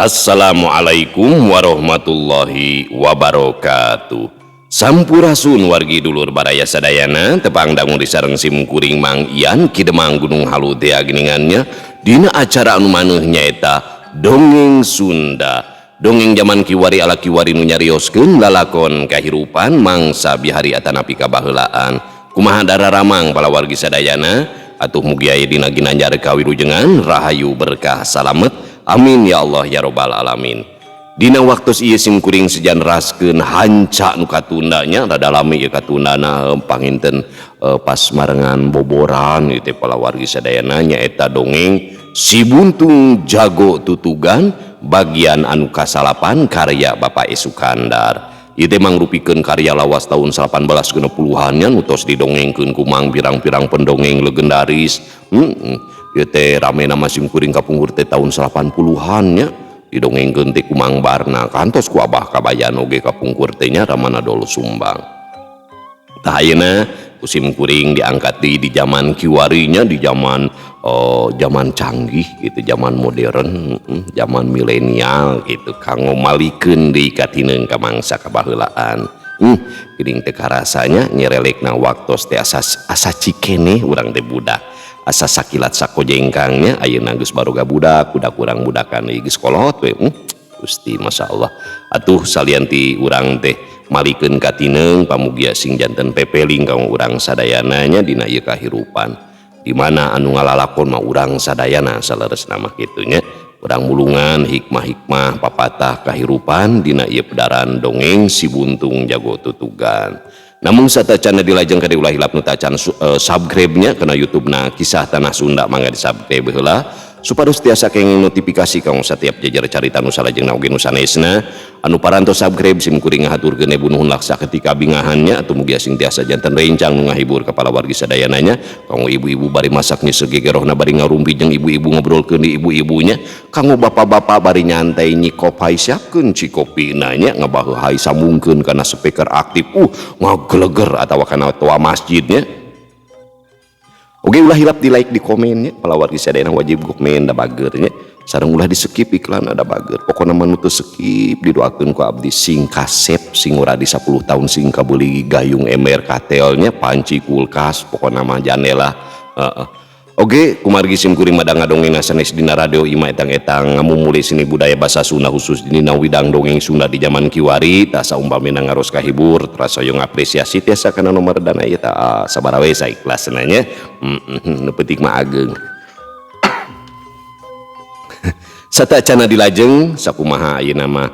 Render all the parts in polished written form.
Assalamualaikum warahmatullahi wabarakatuh. Sampurasun wargi dulur baraya sadayana tepang dangu disareng simkuring Mang Ian Kidemang Gunung Halu teh geningannya dina acara anu maneuh nyaeta dongeng Sunda. Dongeng zaman kiwari ala kiwari nu nyarioskeun lalakon kahirupan mangsa bihari atanapi kabaheulaan. Kumaha dararamang pala wargi sadayana atuh mugi aya dina ginanjar kawilujengan rahayu berkah salamet. Amin ya Allah ya robbal alamin. Dina waktos ieu simkuring sejan raskeun hanca nu katundanya rada lami ieu katundana panginten pas marengan boboran ieu teh pala wargi sadayana nyaeta dongeng Si Buntung Jago Tutugan bagian anu kasalapan karya Bapak Sukandar. Ieu teh mangrupikeun karya lawas tahun 1860-an nu tos didongengkeun ku mang pirang-pirang pendongeng legendaris. Ieu teh rame nama simkuring kapungkur teh tahun 80-an nya didongengkeun teh ku Mang Barna kantos ku Abah Kabayan oge kapungkur teh nya Ramana Dolo Sumbang. Tah ayeuna ku simkuring diangkat di zaman kiwarinya di zaman zaman canggih gitu, zaman modern, zaman milenial gitu kanggo malikeun deui katineung ka mangsa kabaheulaan. Geuning teh karasanya nyerelekna waktos teh asa cikene urang teh budak. Asa sakilat sakojengkangnya ayeuna geus baroga budak urang budakan geus kolot we. Gusti Masya Allah atuh salianti urang teh malikeun katineung pamugia sing janten pepeling ka urang sadayana nya dina ieu kahirupan di mana anu ngalalakon mah urang sadayana saleresna mah kitu nya urang mulungan hikmah-hikmah papatah kahirupan dina ieu pedaran dongeng Si Buntung Jago Tutugan. Namun satacana dilajeng ka diulah hilap nu tacan subscribe-nya kana YouTube-na Kisah Tanah Sunda mangga di subscribe heula supados tiasa kenging notifikasi kanggo setiap jejer carita nu salajengna oge nu sanesna anu parantos subscribe simkuring ngahaturkeun ebu nuhun laksa ketika bingahannya atuh mugi sing tiasa janten rencang nu ngahibur kepala wargi sadayananya kanggo ibu-ibu bari masak nya segegerohna bari ngarumpi jeung ibu-ibu ngobrolkeun di ibu-ibunya kanggo bapak-bapak bari nyantai nyikop haisyakeun cikopina nya ngabaheul hai samungkeun kana speaker aktif ngageleger atawa kana toa masjidnya. Oke ulah hilap di like di komennya pala wargi sadayana wajib komen da bageurnya sareng ulah di skip iklan ada bager pokona manu teu skip didoakeun ku abdi sing kasep sing ura di 10 tahun sing kabeuli gayung ember katelnya panci kulkas pokona mah janela. Oge kumargi simkuring madang ngadongengna sanes dina radio Ima etang-etang ngamumule seni budaya basa Sunda khusus dina widang dongeng Sunda di zaman kiwari tah saumpamina ngaros kahibur trasoyo ngapresiasi tiasa kana nomor dana ieu tah sabaraha we saiklasna nya nu penting mah ageng. Satacana dilajeng sakumaha ayeuna mah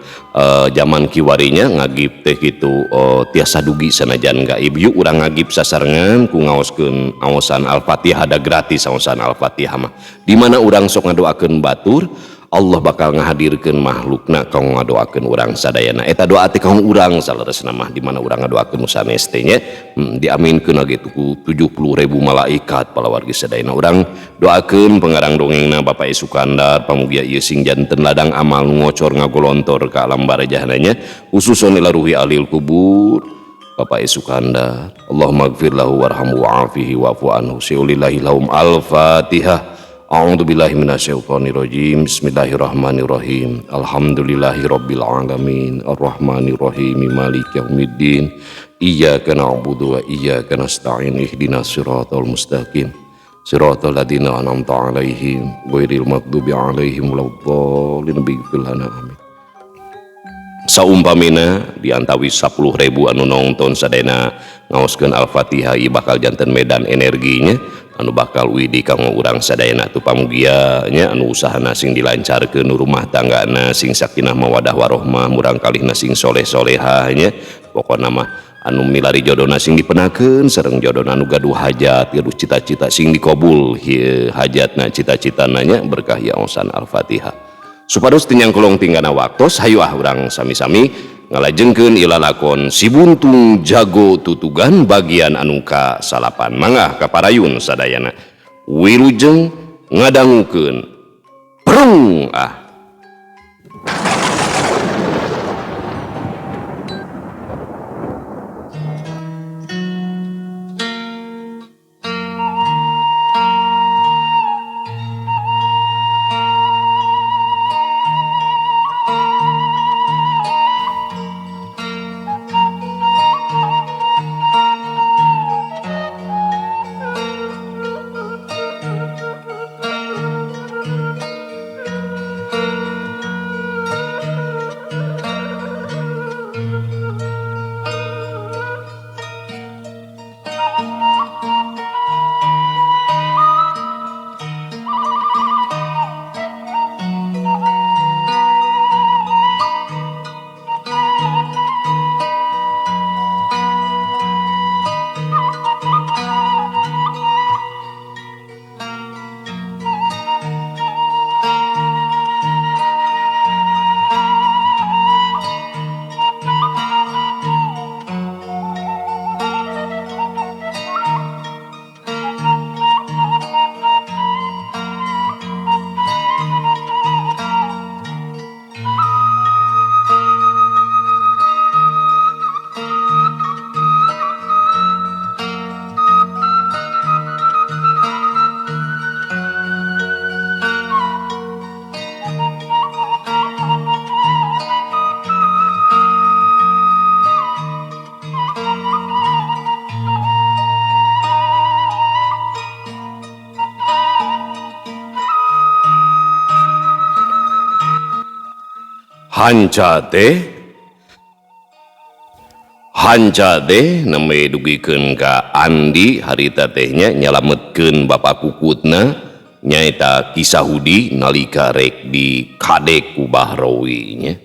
zaman kiwarinya ngagib teh kitu tiasa dugi sanajan gaib yuk urang ngagib sasarengan ku ngaoskeun aosan Al-Fatihah ada gratis aosan Al-Fatihah mah di mana urang sok ngadoakeun batur Allah bakal ngahadirkeun makhlukna kanggo ngadoakeun urang sadayana eta doa teh kanggo urang saleresna mah di mana urang ngadoakeun nu sanes teh nya diaminkeun lagi ku 70.000 malaikat pala wargi sadayana urang doakeun pengarang dongengna Bapak Sukandar pamugia ieu sing janten ladang amal nu ngocor ngagolontor ka alam barajahna nya khususon ila ruhi alil kubur Bapak Sukandar Allahumma gfir lahu warhamhu wa'afihi wa'fu anhu siulillahi lahum al-Fatihah. A'udzu billahi minasyaitonir rajim. Bismillahirrahmanirrahim. Alhamdulillahirabbil alamin. Arrahmanir rahim. Maliki yaumiddin. Iyyaka na'budu wa iyyaka nasta'in. Ihdinas siratal mustaqim. Siratal ladzina an'amta 'alaihim ghairil maghdubi 'alaihim waladdallin. Bighfir lana amin. Saumpamina diantawi 10.000 anu nongton sadayana ngaoskeun Al-Fatihah ieu bakal janten medan energinya anu bakal widi kanggo urang sadayana tu pamugia nya anu usahana sing dilancarkeun rumah tanggana sing sakinah mawadah warohmah murang kalihna sing soleh-solehah nya pokona mah anu milari jodona sing dipenakeun sareng jodona anu gaduh hajat gaduh cita-cita sing dikabul hajatna cita-citana nya berkah yaosan Al-Fatihah. Supados tinyang kolong tinggana waktos hayu urang sami-sami ngalajengkeun ila lakon Si Buntung Jago Tutugan bagian anu kasalapan mangga kaparayun sadayana wilujeng ngadangukeun prung Hanca teh neme dugikeun ka Andi harita tehnya nyalametkeun bapak kukutna nyaeta Kisahudi nalika rek di kadek ku Bahrowi nya.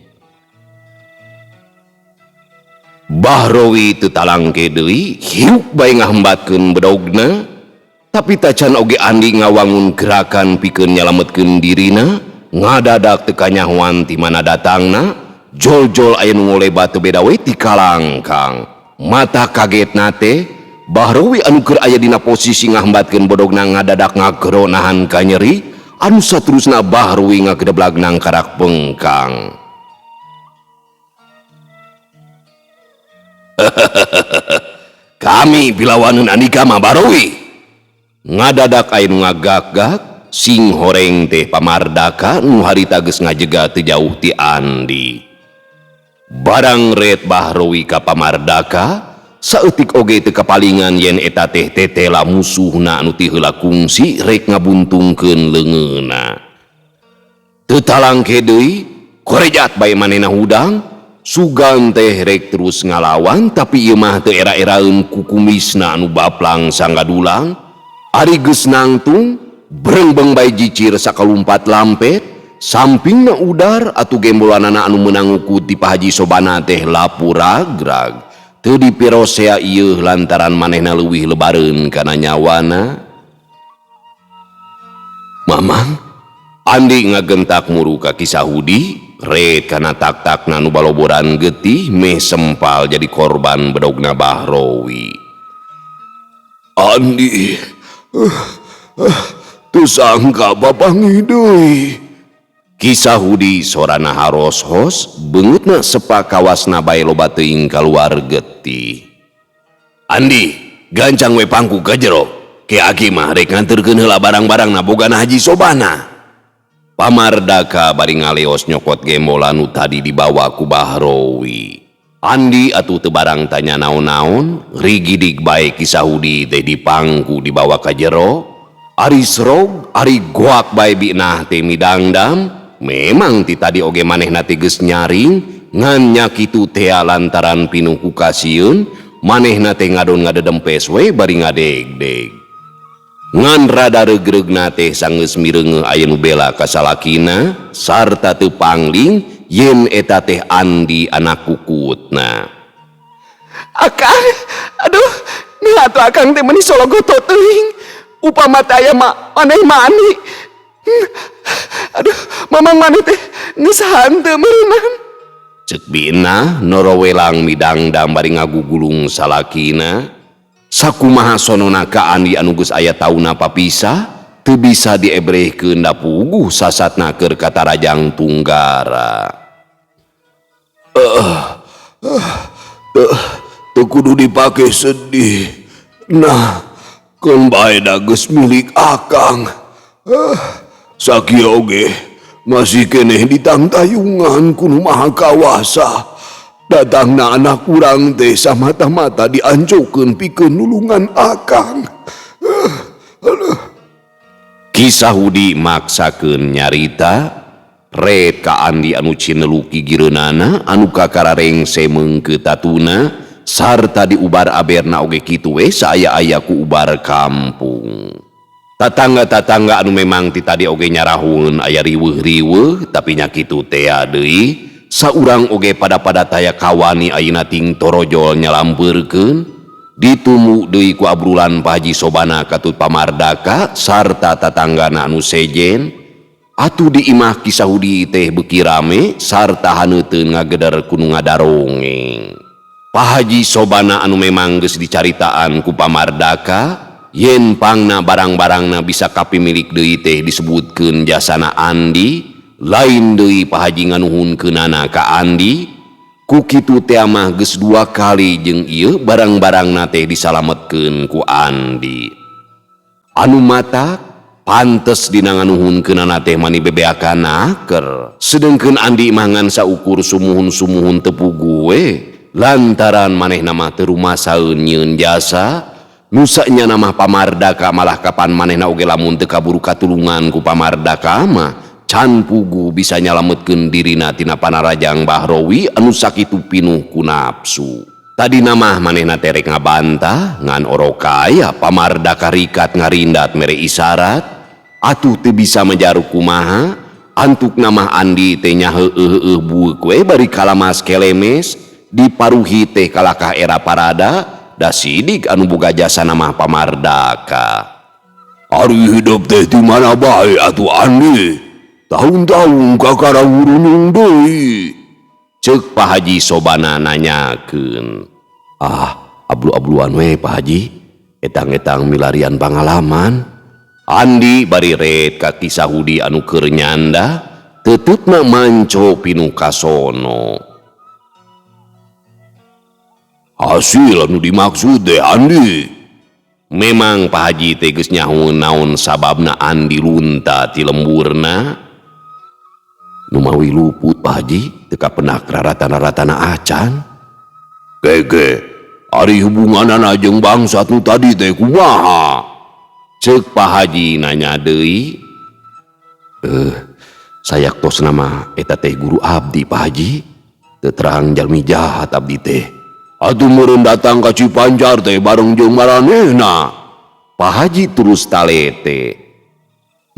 Bahrowi teu talangke deui hiuk bae ngahambatkeun bedogna, tapi tacan oge Andi ngawangun gerakan pikeun nyalametkeun dirina, ngadadak teu kanyahoan ti mana datangna. Jol-jol aya nu ngolebat teu beda we ti kalangkang. Mata kaget nate Bahrowi anu keur aya dina posisi ngahambatkeun bodogna ngadadak ngagero nahan ka nyeri, anu saterusna Bahrowi ngakedeblag nang karak bengkang. Kami bilawaneun Andika mah Bahrowi. Ngadadak aya nu ngagak-gak sing horeng teh Pamardaka nu harita geus ngajega teu jauh ti Andi. Barang red Bahrowi ka Pamardaka saeutik oge teu kapalingan yen eta teh tetela musuhna anu ti heula kungsi rek ngabuntungkeun leungeunna. Teu talangke deui korejat bae manehna hudang sugan teh rek terus ngalawan, tapi ieu mah teu era-eraeun ku kumisna anu baplang sanggadulang. Ari geus nangtung berengbeng bae jicir sakalumpat lampet. Sampingna udar atuh gembolanana anu meunang ukud ti Pak Haji Sobana teh lapuragrag. Teu dipirosea ieu lantaran manehna leuwih lebareun kana nyawana. Mamang, Andi ngagentak muru ka Kisahudi, red kana tak-takna nu baloboran getih meh sempal jadi korban bedogna Bahrowi. Andi, teu sangka babangi deui. Kisahudi sorana haros-hos beungeutna sepa kawasna bae loba teuing kaluar getih. Andi, gancang we pangku ka jero. Ke aki mah rek nganterkeun heula barang-barangna bogana Haji Sobana. Pamardaka bari ngaleos nyokot gembolan nu tadi dibawa ku Bahrowi. Andi atuh teu barang tanya naon-naon, rigidig bae Kisahudi teh dipangku dibawa ka jero. Ari serog, ari goak bae binah teh midangdam. Memang ti tadi oge manehna teh geus nyaring ngan nya kitu teh lantaran pinuh ku kasieun manehna teh ngadon ngadedempes we bari ngadegdeg. Ngan rada regregna teh sanggeus mireungeuh aya nu bela ka salakina sarta teu pangling yen eta teh Andi anak kukutna. Akang, aduh, nih atuh akang teh meuni sologoto teuing. Upama teh aya maneh mani. Aduh, mamang maneh teh geus hanteu meureunnan. Ceuk bina norowelang midangdam bari ngagugulung salakina. Sakumaha sonona ka Andi anu geus aya tauna papisah teu bisa diebrehkeun da puguh sasatna keur katarajang tunggara. Teu kudu dipake sedih. Nah, keun bae da geus milik akang. Sakieu oge masih keneh ditangtayungan ku Nu Maha Kawasa. Datangna anak urang teh samata-mata dianjokeun pikeun nulungan akang. Kisahudi maksakeun nyarita red ka Andi anu cineluki gireunana anu kakarareng semeung ke tatuna sarta diubar aberna oge kitu we saaya-aya ku ubar kampung. Tatangga-tatangga anu memang ti tadi oge nyarahun aya riweuh-riweuh tapi nya kitu teh deui saurang oge pada taya kawani ayeuna ting torojol nyalampeurkeun ditumu deui ku abrulan Pak Haji Sobana katut Pamardaka sarta tatanggana anu sejen. Atuh di imah Kisahudi teh beuki rame sarta haneuteun ngageder ku nu ngadarongeng. Pak Haji Sobana anu memang geus dicaritaan ku Pamardaka yen pangna barang-barangna bisa kapimilik deui teh disebutkeun jasana Andi, lain deui Pak Haji nganuhunkeunana ka Andi. Ku kitu teh mah geus 2 kali jeung ieu barang-barangna teh disalametkeun ku Andi. Anu matak pantes dina nganuhunkeunana teh mani bebeakan aker. Sedengkeun Andi mah ngan saukur sumuhun-sumuhun teu puguh we lantaran manehna mah teu rumasaeun nyieun jasa. Nusanya nama Pamardaka malah kapan manehna oge lamun teu kaburu katulungan ku Pamardaka mah can pugu bisa nyalametkeun dirina tina panarajang Bahrawi anu sakitu pinuh ku nafsu. Tadi nama manehna terek ngabantah ngan oroka aya pamardaka rikat ngarindat mere isyarat atuh teu bisa menjaruk kumaha antuk nama Andi teh nya heueuh bueuk we bari kalamas kelemes diparuhi teh kalakah era parada da sidik anu boga jasa nama pamardaka. Ari hidup teh di mana bae atuh Andi, tahun-tahun kakara urunung deui, ceuk Pak Haji sobana nanyakeun. Ablu-abluan we Pak Haji, etang-etang milarian pangalaman. Andi bari ret ka Kisahudi anu keur nyanda, teutupna manco pinuh kasono. Hasil anu dimaksud teh Andi. Memang Pak Haji teges nyahoeun naon sababna Andi lunta ti lemburna. Numawi luput Pak Haji teka penak raratan-raratana acan. Keke, ari hubunganana jeung bangsat nu tadi teh kumaha? Ceuk Pak Haji nanya deui. Sayak tos nama eta teh guru abdi Pak Haji. Teu terang jalmi jahat abdi teh. Atuh meureun datang ka Cipancar teh bareng jeung maranehna. Pak Haji terus talete.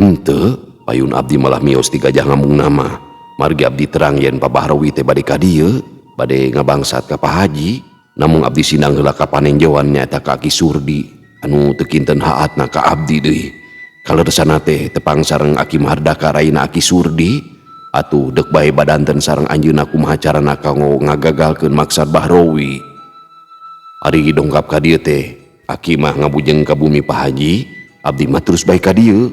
Henteu, payun abdi malah mios ti Gajah Ngambung nama. Margi abdi terang yen Pak Bahrawi teh bade ka dieu, bade ngabangsat ka Pak Haji. Namun abdi sindang heula ka panenjauan nyaeta ka Ki Surdi anu teu kinten haatna ka abdi deui. Kaleresana teh tepang sareng Aki Mahardaka raina Aki Surdi, atuh deuk bae badanten sareng anjeunna kumaha carana kanggo ngagagalkeun maksad Bahrawi. Ari dongkap ka dieu teh Aki mah ngabujeng ka bumi Pak Haji, abdi mah terus bae ka dieu.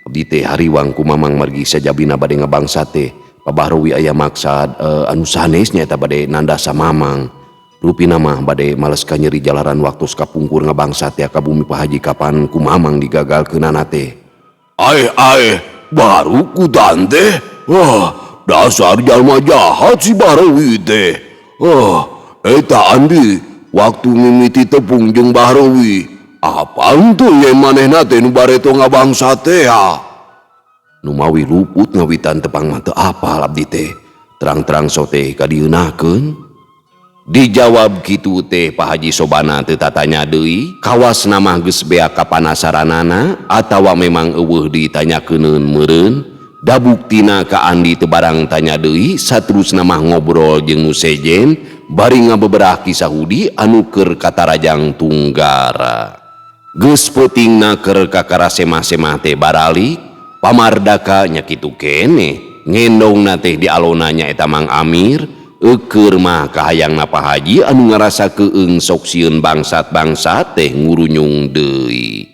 Abdi teh hariwang ku mamang margi sajabina bade ngabangsat teh Pak Bahrawi aya maksad anu sanes nyaeta bade nandasa mamang. Rupina mah bade males ka nyeri jalaran waktu kapungkur ngabangsat ya ka bumi Pak Haji kapan ku mamang digagalkeunana teh. Baru ku tante. Dasar jalma jahat si Bahrawi teh. Eta Andi waktu mimiti tepung jeung Bahrawi, apaan tuh yang manehna teh nu bareto ngabangsat teh ya? Numawi luput ngawitan tepang mah teu apal abdi teh. Terang-terang sote ka dieunakeun. Dijawab kitu teh Pak Haji sobana teu tatanya deui, kawas nama geus bea kapanasaranana atawa memang eueuh ditanyakeun meureun. Da buktina ka Andi teu barang tanya deui, saterusna mah ngobrol jeung nu sejen bari ngabeberah Kisahudi anu keur katarajang Tunggara. Geus peutingna keur kakara semah-semah teh baralik, pamardaka nya kitu keneh, ngendongna teh di alona nyaeta Mang Amir, eukeur mah kahayangna Pak Haji anu ngarasa keung sok sieun bangsat-bangsat teh ngurunyung deui.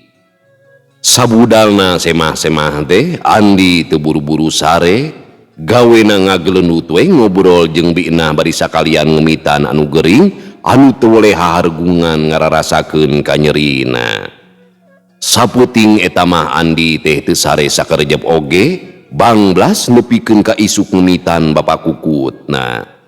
Sabudalna semah-semah teh Andi teu buru-buru sare, gawena ngagelenut we ngobrol jeung bina bari sakalian ngemitan anu gering anu teu woleh hahargungan ngararasakeun kanyerina. Saputing eta mah Andi teh teu sare sakereujep oge, banglas nepikeun ka isuk ngemitan Bapak Kukutna.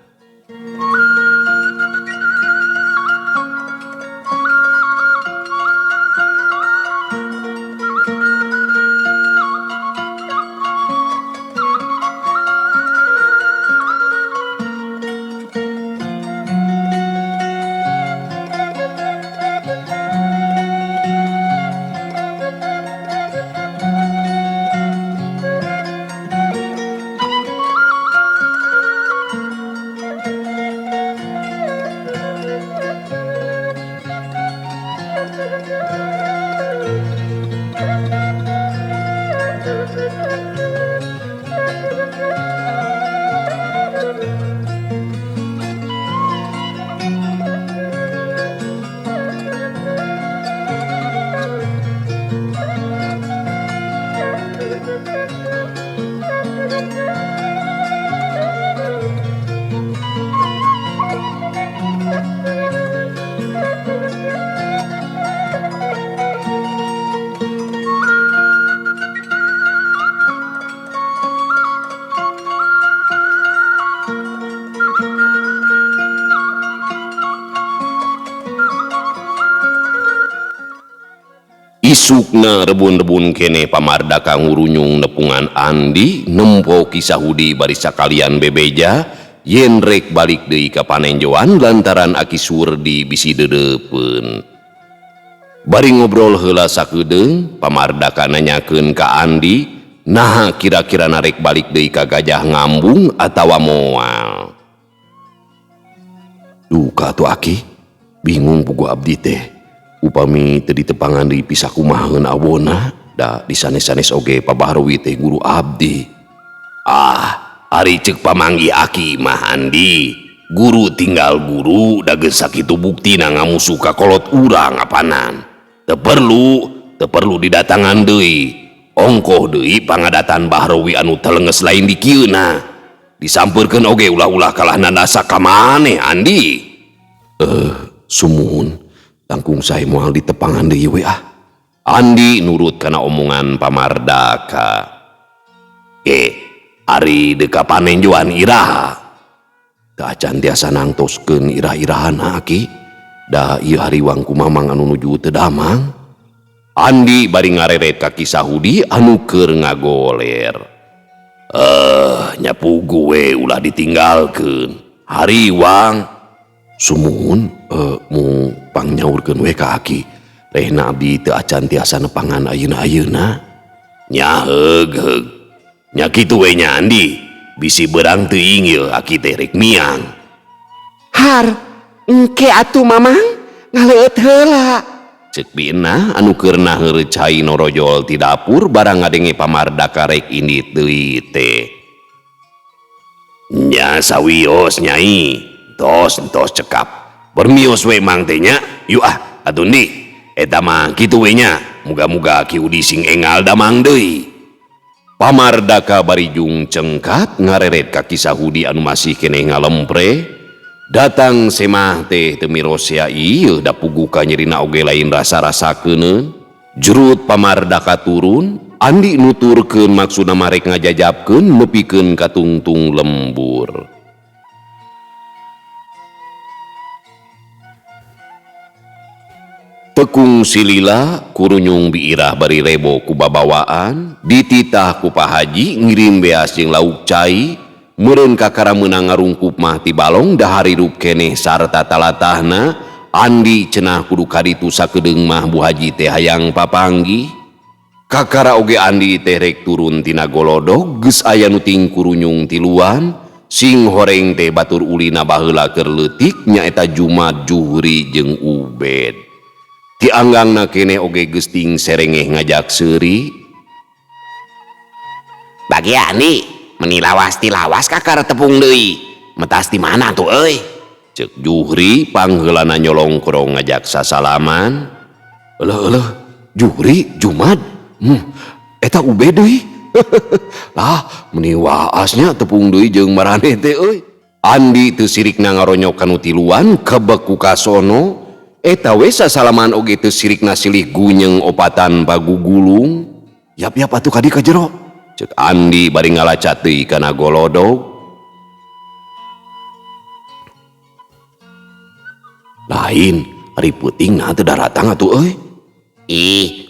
Isukna rebun-rebun kene pamardaka ngurunyung nepungan Andi nempo Kisahudi bari sakalian bebeja yen rek balik deui ka panenjoan lantaran Aki Surdi bisi dedepeun. Bari ngobrol heula sakedeung pamardaka nanyakeun ka Andi nah kira-kira narek balik deui ka Gajah Ngambung atawa moal. Duh katu Aki bingung pugu abdi teh. Upami teu ditepangan deui pisah kumahaeun awona da disanes-sanes oge pabaharwi teh guru abdi. Ari ceuk pamanggi Aki mah Andi guru tinggal guru da geus sakitu buktina ngamusuh ka kolot urang apanan. Teu perlu didatangan deui. Ongkoh deui pangadatan baharwi anu telenges lain di kieuna. Disampeurkeun oge ulah-ulah kalah nandasa ka maneh Andi. Sumuhun langkung sae moal ditepangan deui we ah. Andi nurut kana omongan pamardaka. Ari deka panenjoan iraha. Teu acan tiasa nangtoskeun irah-irahan Aki. Da ieu hariwang ku mamang anu nuju teu damang. Andi bari ngareret ka Kisahudi anu keur ngagoler. Nyapugu we ulah ditinggalkeun. Hariwang sumuhun mu pangnyaurkeun we ka Aki. Rehna abdi teu acan tiasa nepangan ayeuna-ayeuna. Nya heug. Nya kitu we nya Andi. Bisi beurang teu inggil Aki teh rek miang. Har, engke atuh mamang ngaleueut heula. Ceuk bina anu keur naheureuh cai norojol ti dapur barang ngadenge pamardaka rek indit deui teh. Nya sawios Nyai. Tos cekap. Bermios we mang teh nya. Yuk atuh ndi. Eta mah kitu we nya. Muga-muga Ki Udi sing engal damang deui. Pamardaka bari jung cengkat ngareret ka Kisahudi anu masih keneh ngalempre. Datang semah teh teu mirosea ieu da pugu ka nyerina oge lain rasa-rasakeuneun. Jurut pamardaka turun, Andi nuturkeun maksudna marek ngajajabkeun nepikeun ka tungtung lembur. Tekung silila kurunyung biirah bari rebo ku babawaan dititah ku Pak Haji ngirim beas jeung lauk cai. Meureun kakara meunang ngarungkup mah ti balong da harirup keneh sarta talatahna. Andi cenah kudu kaditu sakedeung mah Bu Haji teh hayang papanggih. Kakara oge Andi teh rek turun tina golodog geus aya nu ting kurunyung tiluan. Sing horeng teh batur ulina baheula keur leutik nyaeta Jumat, Juhri jeung Ubed. Ti anggangna keneh oge geus ting serengeh ngajak seuri. Bagi Andi meni lawas ti lawas kakara tepung deui. Metas di mana tuh euy? Ceuk Juhri pangheulana nyolongkrong ngajak sasalaman. Eleuh Juhri Jumat. Eta Ubed deui. Lah meni waasnya tepung deui jeung maraneh teh euy. Andi teu sirikna ngaronyok kanu tiluan kebek ku kasono. Eta we sasalaman oge teu sirikna silih gunyeng opatan bagugulung. Yap atuh kadi ka jero. Ceuk Andi bari ngalacat deui kana golodog. Lain ari peutingna teu daratang atuh euy.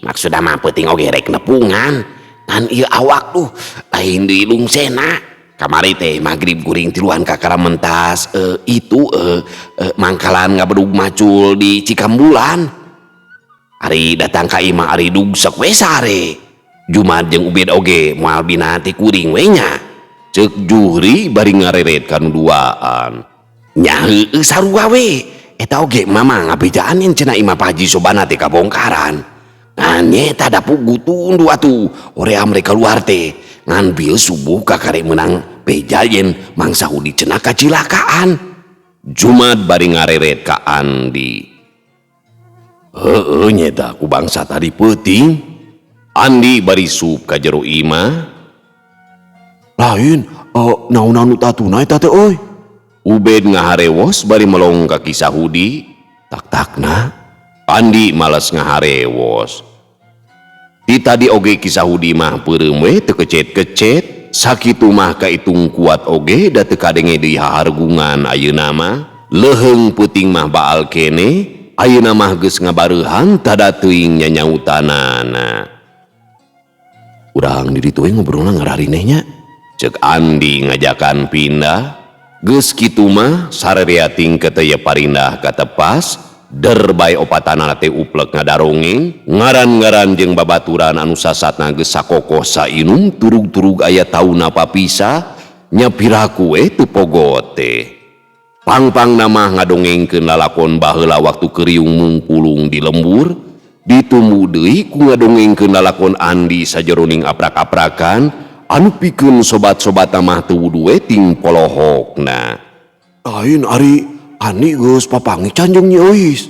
Maksudna mah peuting oge rek nepungan. Ngan ieu awak tuh lain deui lungsena. Kamari teh magrib guring tiluan kakara mentas mangkalan ngabedug macul di Cikambulan. Ari datang ka imah ari dugsek we sare. Jumat jeung Ubed oge moal binati kuring we nya. Ceuk Juhri bari ngareret kanu duaan. Nya heueuh sarua we. Eta oge mamang ngabejaan yen cenah imah Pak Haji sobana teh kabongkaran. Ngan nyeta da pugu tundu atuh orea mereka keluar teh. Ngan bieu subuh kakare menang beja yen Mang Sahudi cenah kacilakaan. Jumat bari ngareret ka Andi. Heueuh nyeta ku bangsa tadi peuting. Andi bari sup ka jero imah. Lain naon anu tatuna eta teh euy. Ubed ngaharewos bari melong ka Kisahudi. Tak-takna Andi males ngaharewos. Di tadi oge Kisahudi mah peureum we teu kecet-kecet. Sakitu mah kaitung kuat oge da teu kadenge deui hahargungan ayeuna mah. Leheung peuting mah baal kene. Ayeuna mah geus ngabareuhan tada teuing nyanyautanana. Urang di ditu ngobrolna ngararinehnya. Cek Andi ngajakan pindah. Geus kitu mah sarerea tingkeu teu parindah ka tepas. Derbay opatana teh uplek ngadarongeng. Ngaran-ngaran jeung babaturan anu sasatna geus sakokoh sainum turug-turug aya tauna papisah. Nyapiraku teu pogot teh. Pang-pang nama ngadongengkeun lalakon baheula waktu keriung mungpulung di lembur. Ditumbu deui ku ngadongengkeun lalakon Andi sajeroning aprak-aprakan anu pikeun sobat-sobat mah teu wudu ting polohokna. Lain ari Andi geus papanggican jeung Nyi Euis.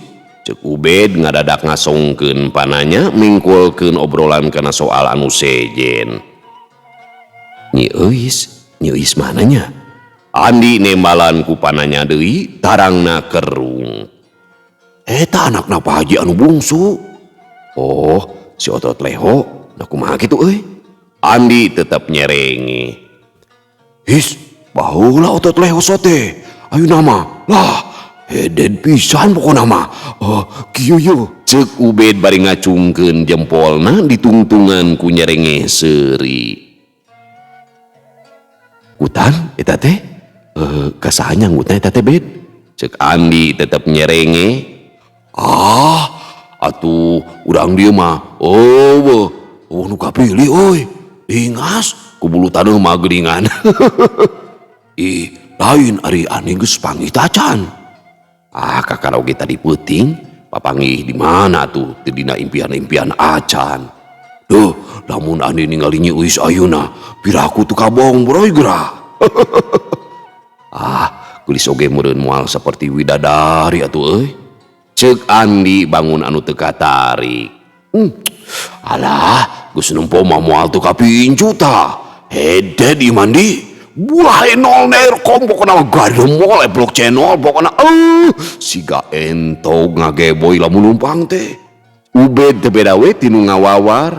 Cek Ubed ngadadak ngasongkeun pananya mingkulkeun obrolan kana soal anu sejen. Nyi Euis mananya? Andi nembalan ku pananya deui tarangna kerung. Eta anakna Pak Haji anu bungsu. Oh, si Otot Leho, nah kumaha kitu euy? Andi tetep nyerenge. His, baheula Otot Leho sote. Ayeuna mah, lah, heden pisan pokona mah. Kieu yeuh. Cek Ubed bari ngacungkeun jempolna ditungtungan ku nyerenge seuri. Kutan eta teh? Kasaha nyanggutna eta teh, Bed? Cek Andi tetep nyerenge. Atuh urang dieu mah. Nu kapilih euy. Ingas ku bulu taneuh mah geuningan. Ih, lain ari Andi geus panggih tacan. Kakaroge tadi peuting, papanggih di mana tuh teu dina impian-impian acan. Duh, lamun Andi ningali Nyi Euis ayeuna, piraku teu kabong broy gerah. Gelis oge meureun moal saperti widadari atuh euy. Cek Andi bangun anu teu katarik. Alah, geus nempo mah moal teu kapincu tah. Hede di mandi. Buah enol nerkom pokona gademol blok channel pokona siga entog ngageboy lamun numpang teh. Ubed teu beda we tinu ngawawar.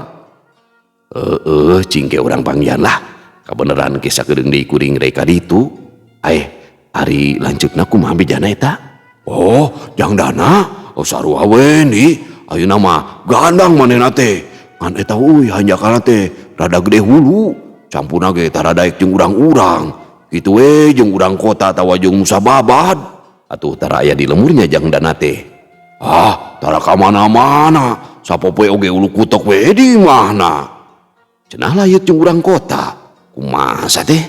Cingke urang panggian lah. Kabeneran kisah kedeung deui kuring rek ka ditu. Ari lanceukna kumaha bejana eta? Jang dana, sarua we ni. Ayeuna mah gandang manehna teh. Ngan eta hanjakana teh rada gede hulu. Campurna ge tara daek jeung urang-urang. Kitu we jeung urang kota tawa jeung Musa Babad. Atuh tara aya di lemurnya jang dana teh. Tara ka mana-mana. Sapopoe oge ulu kutok we di mahna. Cenah layeut jeung urang kota. Kumaha teh?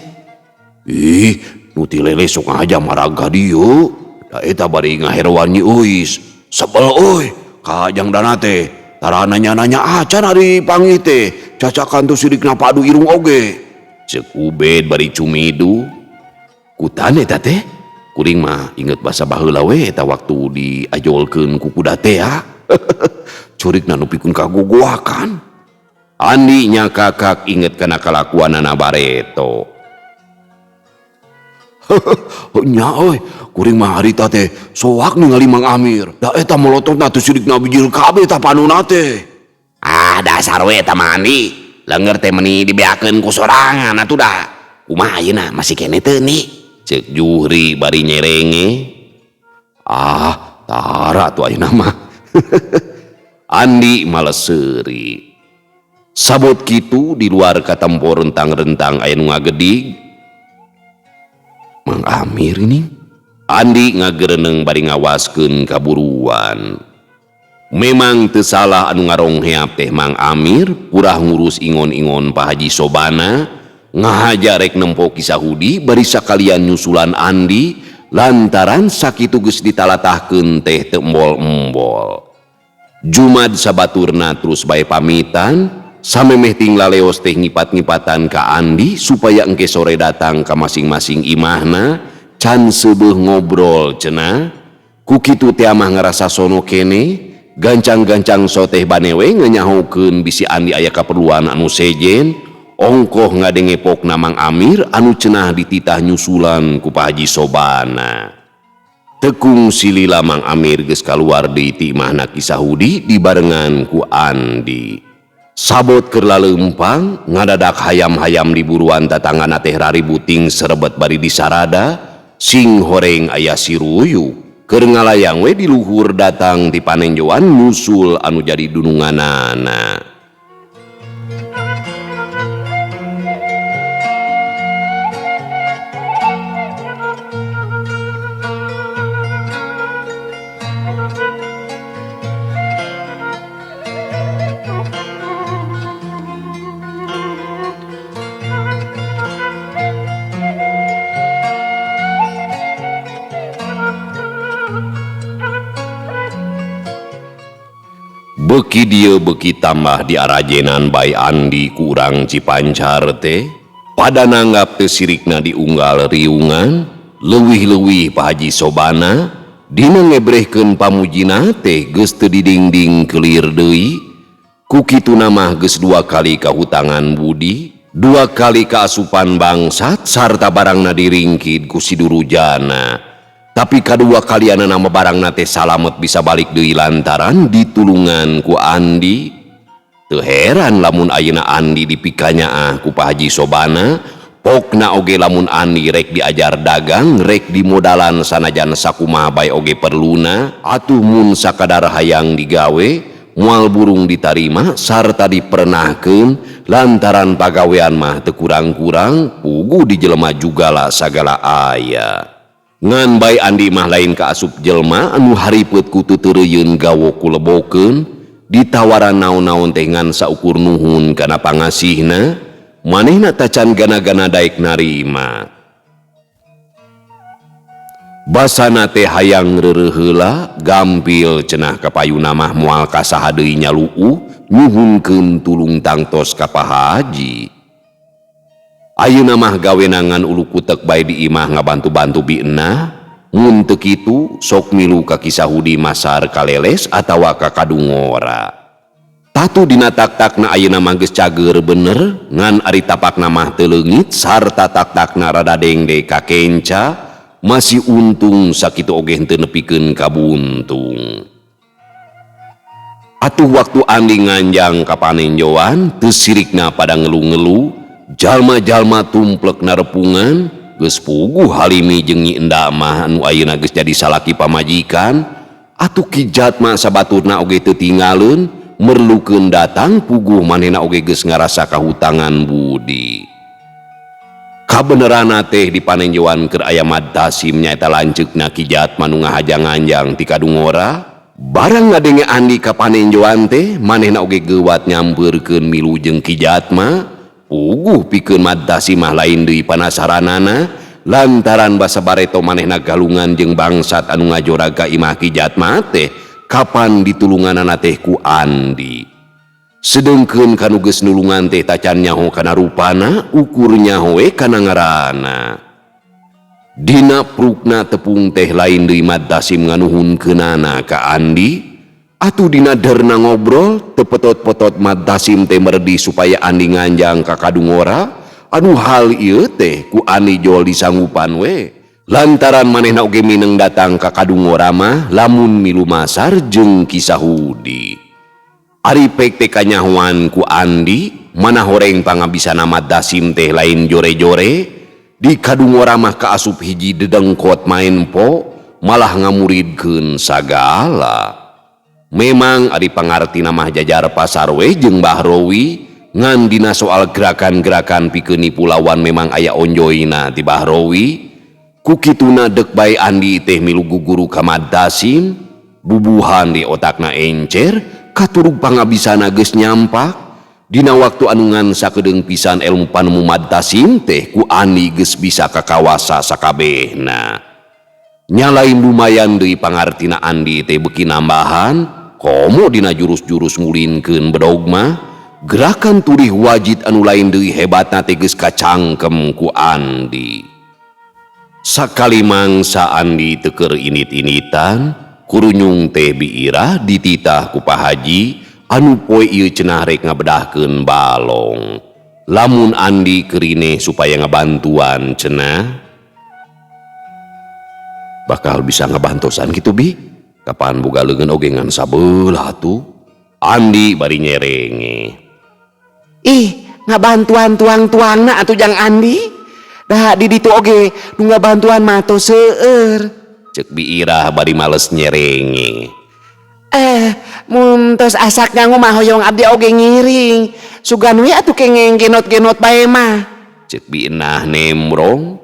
Nu ti lele sok aja maraga dieu. Da eta bari ngaheroan Nyi Euis. Sebel euy. Ka jang dana teh tara nanya-nanya acan ari panggih teh. Cacakan tu sirikna padu irung oge. Cek Ubed bari cumidu. Kutan eta teh? Kuring mah inget basa baheula we eta waktu diajolkeun ku kuda teh ya. Curigna nu pikeun kagogoakan. Andi nya kakak inget kana kalakuanana Bareto. Nya euy, kuring mah harita teh soak ningali Mang Amir. Da eta molototna teh sirikna bijil kabeh tah panuna teh. Dasar we eta mah Andi. Leungeur teh meuni dibeakeun ku sorangan atuh da. Kumaha ayeuna masih kene teu ni? Cek Juhri bari nyerenge. Tara tuh ayeuna mah. Andi males seuri. Sabot kitu di luar katempor rentang-rentang aya nu ngagedig. Mang Amir ini. Andi ngagereneng bari ngawaskeun kaburuan. Memang teu salah anu ngarongheap teh Mang Amir purah ngurus ingon-ingon Pak Haji Sobana ngahaja rek nempo kisahudi bari sakalian nyusulan Andi lantaran sakitu geus ditalatahkeun teh teu embol-embol. Jumad sabaturna terus bae pamitan samemeh ting laleos teh ngipat-ngipatan ka Andi supaya engke sore datang ka masing-masing imahna can seubeuh ngobrol cenah. Ku kitu teh mah ngarasa sono kene gancang-gancang soteh banewe nganyahokeun bisi Andi aya kaperluan anu sejen ongkoh ngadengepokna Mang Amir anu cenah dititah nyusulan ku Pak Haji Sobana. Tekung silila Mang Amir geus kaluar deui ti imahna Kisahudi dibarengan ku Andi. Sabot keur laleumpang ngadadak hayam-hayam di buruan tatanganna teh raributing serebet bari disarada sing horeng aya si Ruyu keur ngalayang we di luhur datang ti panenjoan nyusul anu jadi dununganana. Beki dia beki tambah diarajenan Bae Andi ku urang Cipancar teh pada nanggap teu sirikna diunggal riungan leuwih-leuwih Pak Haji Sobana dina ngebrehkeun pamujina teh geus teu didingding kelir deui ku kituna mah geus 2 kali kahutangan budi 2 kali kaasupan bangsat sarta barangna diringkid ku sidurujana. Tapi kadua kaliana nama barang nate salamet bisa balik deui lantaran ditulungan ku Andi. Teu heran lamun ayeuna Andi dipikanya ku Pak Haji Sobana, pokna oge lamun Andi rek diajar dagang, rek dimodalan sanajan sakumaha bae oge perluna, atuh mun sakadar hayang digawe, moal burung ditarima sarta diperenahkeun lantaran pagawean mah teu kurang-kurang, pugu dijelema jugala sagala aya. Ngan Bae Andi mah lain kaasup jelma anu haripet ku tutureuyeun gawo ku lebokeun ditawaran naon-naon teh ngan saukur nuhun kana pangasihna manehna tacan gana-gana daek narima. Basana teh hayang reureuh heula gampil cenah kapayuna mah moal kasaha deui nyaluuh nyuhunkeun tulung tangtos ka Pak Haji. Ayeuna mah gawenangan ulu kutek bae di imah ngabantu-bantu bi'na mun teu kitu sok milu ka Kisahudi masar kaleles atawa ka kadungora. Tatu dina tak-takna ayeuna mah geus cager bener ngan ari tapakna mah teu leungit sarta tak-takna rada dengde ka kenca masih untung sakitu oge henteu nepikeun ka buntung. Atuh waktu Andi nganjang ka panenjoan teu sirikna pada ngelu-ngelu jalma-jalma tumplek narepungan geus puguh Halimi jeung Nyi Endah mah anu ayeuna geus jadi salaki pamajikan atuh kijat mah sabaturna oge teu tinggalun merlukeun datang puguh manehna oge geus ngarasa kahutangan budi. Kabenerana teh di panenjoan keur aya Mad Tasim nyaeta lanceukna kijat manu ngahajang anjang ti kadungora barang ngadenge Andi ka panenjoan teh manehna oge geuwat nyampeurkeun milu jeung kijat mah puguh pikeun Mad Tasim mah lain deui panasaranana lantaran basa bareto manehna galungan jeung bangsat anu ngajora ka imah kijat mah teh kapan ditulunganana teh ku Andi. Sedengkeun kanu geus nulungan teh tacan nyaho kana rupana ukur nyaho we kana ngaranna. Dina prukna tepung teh lain deui Mad Tasim nganuhunkeunana ka Andi. Atuh dina derna ngobrol tepetot-petot Mad Tasim teh merdi supaya Andi nganjang ka kadungora anu hal ieu teh ku Andi jol disanggupan we lantaran manehna oge mineng datang ka kadungora mah lamun milu masar jeung Kisahudi. Ari pek teh kanyahoan ku Andi mana horeng pangabisana Mad Tasim teh lain jore-jore di kadungora mah kaasup hiji dedengkot main po malah ngamuridkeun sagala. Memang ari pangartina mah jajar pasar we jeung Bahrowi ngan dina soal gerakan-gerakan pikeun nipu lawan memang aya onjoina ti Bahrowi ku kituna deuk Bae Andi teh milu guguru ka Mad Tasim bubuhan di otakna encer katurug pangabisana geus nyampak dina waktu anu ngan sakedeung pisan elmu panemu Mad Tasim teh ku Andi geus bisa kakawasa sakabehna. Nyalain lumayan deui pangartina Andi teh beuki nambahan komo dina jurus-jurus ngulinkeun bedog mah gerakan turih wajid anu lain deui hebatna teh geus kacangkem ku Andi. Sakali mangsa Andi teu keur init-initan kurunyung teh biirah dititah ku Pak Haji anu poe ieu cenah rek ngabedahkeun balong. Lamun Andi kerine supaya ngabantuan cenah bakal bisa ngabantosan gitu Bi. Kapan boga leungeun oge ngan sabelah atuh. Andi bari nyerenge. Ih, ngabantuan tuang-tuangna atuh jang Andi. Da di ditu oge nu ngabantuan mah tos seueur. Cek Biirah bari males nyerenge. Mun tos asak nyangu mah hoyong abdi oge ngiring. Sugan we atuh kengeng genot-genot bae mah. Cek Biinah nemrong.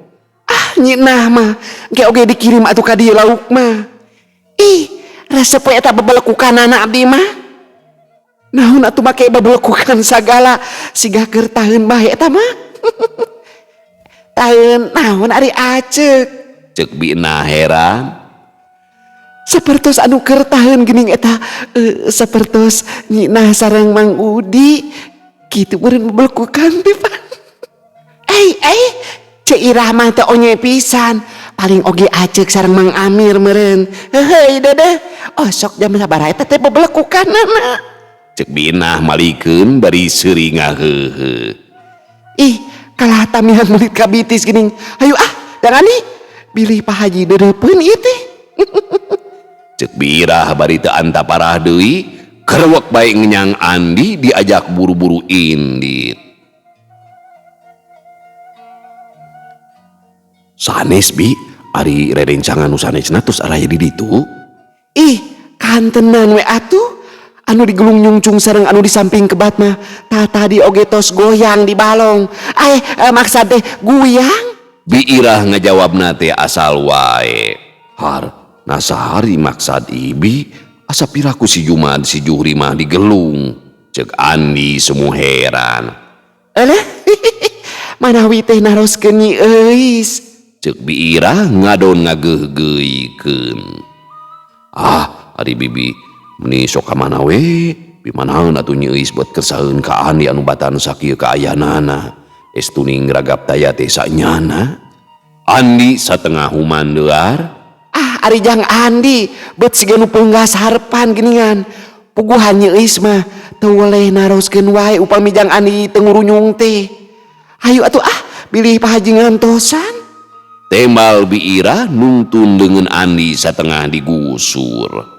Nyi nah mah ge oge dikirim atuh ka dieu lauk mah. Ih, resep we eta bebelekukanana abdi mah. Naon atuh make bebelekukan sagala siga keur taheun bae eta mah. Taheun naon ari acek. Cek Biinah heran. Sapertos anu keur taheun geuning eta sapertos Nyi Nah sareng Mang Udi kitu beureun bebelekukan teh Pak. Cek Irah mah teh onye pisan. Paling oge acek sareng Mang Amir meureun. Heuheuy dedeh. Oh sok jam sabaraha eta teh bebelekukanana. Cek Biinah malikeun bari seuringa heeh. Ih, kalah tamihan murid kabitis geuning. Hayu dangani bilih Pak Haji deureupkeun ieu teh. Cek Biirah bari teu anta parah deui, kerewek bae ngenyang Andi diajak buru-buru indit. Sanes Bi, ari rerencangan nu sanesna tos araya di ditu. Ih, kantenan we atuh. Anu digulung nyungcung sareng anu di samping kebat mah tadi oge tos goyang di balong. Maksud teh guyang. Biirah ngajawabna teh asal wae. Har, nasahari maksad ibi asa piraku si Jumad si Juhri mah digelung. Cek Andi semu heran. Alah, manawi teh naroskeun Nyi Euis. Cek Biirah ngadon ngageuh-geuhikeun. Ari bibi meni sok ka mana we? Bimanaeun atuh Nyi Euis buat kersaeun ka Andi anu batan sakieu kaayanana. Estuning ragap daya teh sanyana. Andi satengah humandeuar. Ari jang Andi beut siga nu peunggas harpan geuningan. Puguhan Nyi Euis mah teu weleh naroskeun wae upami jang Andi teu ngurunyung teh. Hayu atuh bilih Pak Haji ngantosan. Tembal Biirah nungtun dengan Andi satengah digusur.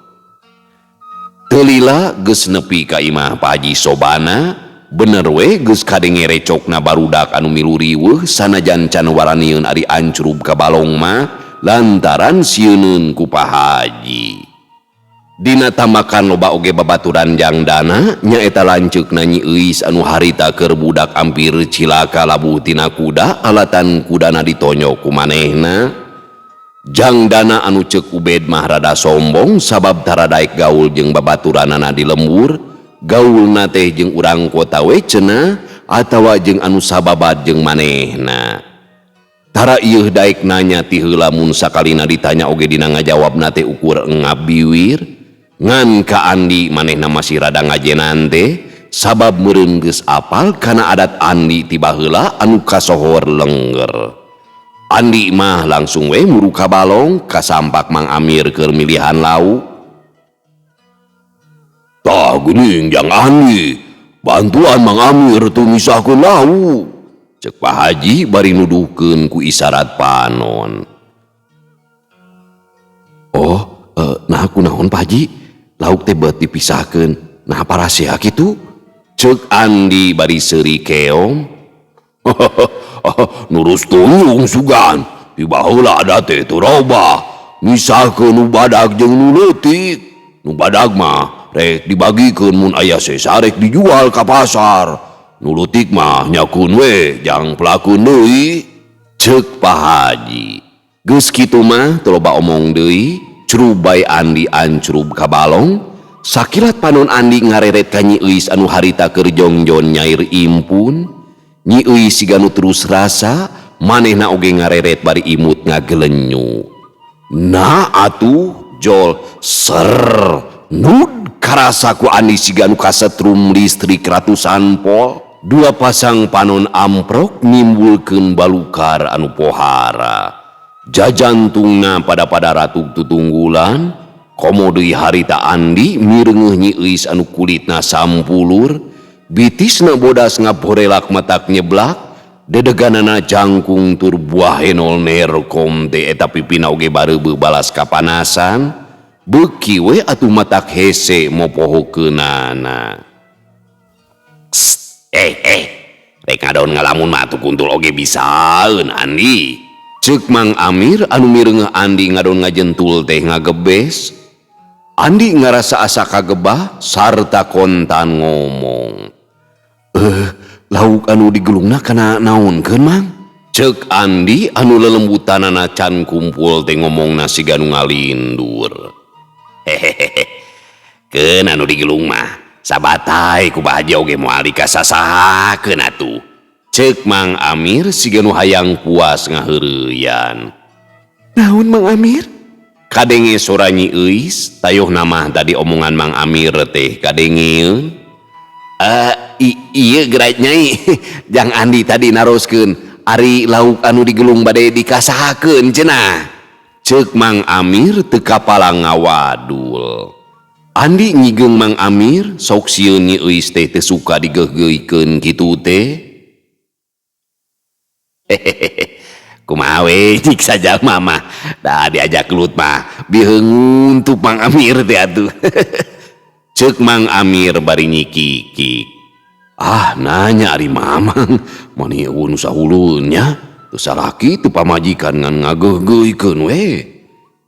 Telila geus nepi ka imah Pak Haji Sobana, bener we geus kadenge recokna barudak anu milu riweuh sanajan can waranieun ari ancrub ka balong mah lantaran sieuneun ku Pak Haji. Dina tamakan loba oge babaturan jangdana nyaeta lanceukna Nyi Euis anu harita keur budak ampir cilaka labuh tina kuda alatan kudana ditonyok ku manehna. Jangdana anu ceuk Ubed mah rada sombong sabab tara daek gaul jeung babaturanana di lembur. Gaulna teh jeung urang kota we cenah atawa jeung anu sababad jeung manehna. Tara ieuh daek nanya ti heula mun sakalina ditanya oge dina ngajawabna teh ukur engap biwir. Ngan ka Andi manehna masih rada ngajenan teh sabab meureun geus apal kana adat Andi tiba heula anu kasohor lengger. Andi mah langsung we muru ka balong kasampak Mang Amir keur milihan lauk. Tah geuning jang Andi, bantuan Mang Amir teu misahkeun lauk. Cek Pak Haji bari nuduhkeun ku isyarat panon. Nah kunaon Pak Haji? Lauk teh beut dipisahkeun. Nah parasia kitu? Cek Andi bari seuri keong. Nurus tulung sugan. Tiba heula ada teh teu robah. Misahkeun nu badag jeung nu leutik. Nu badag mah rek dibagikeun mun aya sesarek dijual ka pasar. Nu leutik mah nyakeun we jang pelakeun deui. Cek Pak Haji. Geus kitu mah teu loba omong deui. Curub bae Andi ancrub ka balong. Sakilat panon Andi ngareret ka Nyi Euis anu harita keur jongjon nyair impun. Nyi Euis siga nu terus rasa manehna oge ngareret bari imut ngagelenyu. Nah atuh jol ser nud karasa ku Andi siga nu kasetrum listrik ratusan pol. Dua pasang panon amprok nimbulkeun balukar anu pohara. Jajantungna pada ratug tutunggulan. Komo deui harita Andi mireungeuh Nyi Euis anu kulitna sampulur. Bitisna bodas ngaborelak matak nyeblak. Dedeganana jangkung tur buah henol nerkom teh eta pipina oge bareubeuh balas kapanasan. Beuki we atuh matak hese mopohokeunana. Rek ngadon ngalamun mah atuh kuntul oge bisaeun Andi. Ceuk Mang Amir anu mirengeh Andi ngadon ngajentul teh ngagebes. Andi ngarasa asa kagebah sarta kontan ngomong. Lauk anu digelungna kana naonkeun Mang? Ceuk Andi anu lelembutanana can kumpul teh ngomongna siga nu ngalindur. Hehehe. Keun anu digelung mah sabatai ku Bah Haji oge moal dikasasahakeun atuh. Ceuk Mang Amir siga nu hayang puas ngaheureuyan. Naon Mang Amir? Kadenge sora Nyi Euis, tayuh nama tadi omongan Mang Amir teh kadengeun. Iya gerak Nyai, Jang Andi tadi naroskeun ari lauk anu digelung bade dikasahakeun cenah. Ceuk Mang Amir teu kapala ngawadul. Andi ngigeng Mang Amir sok sieun Nyi Euis teh teu suka digeugeuikeun kitu teh. Hehehe. Kumaha we cik saja mama dah diajak gelut mah biheungun tuh Mang Amir teh atuh. Ceuk Mang Amir bari nyikik. Nanya ari Mamang, mani eueun sahulunnya, teu salaki teu pamajikan ngan ngageugeuikeun we.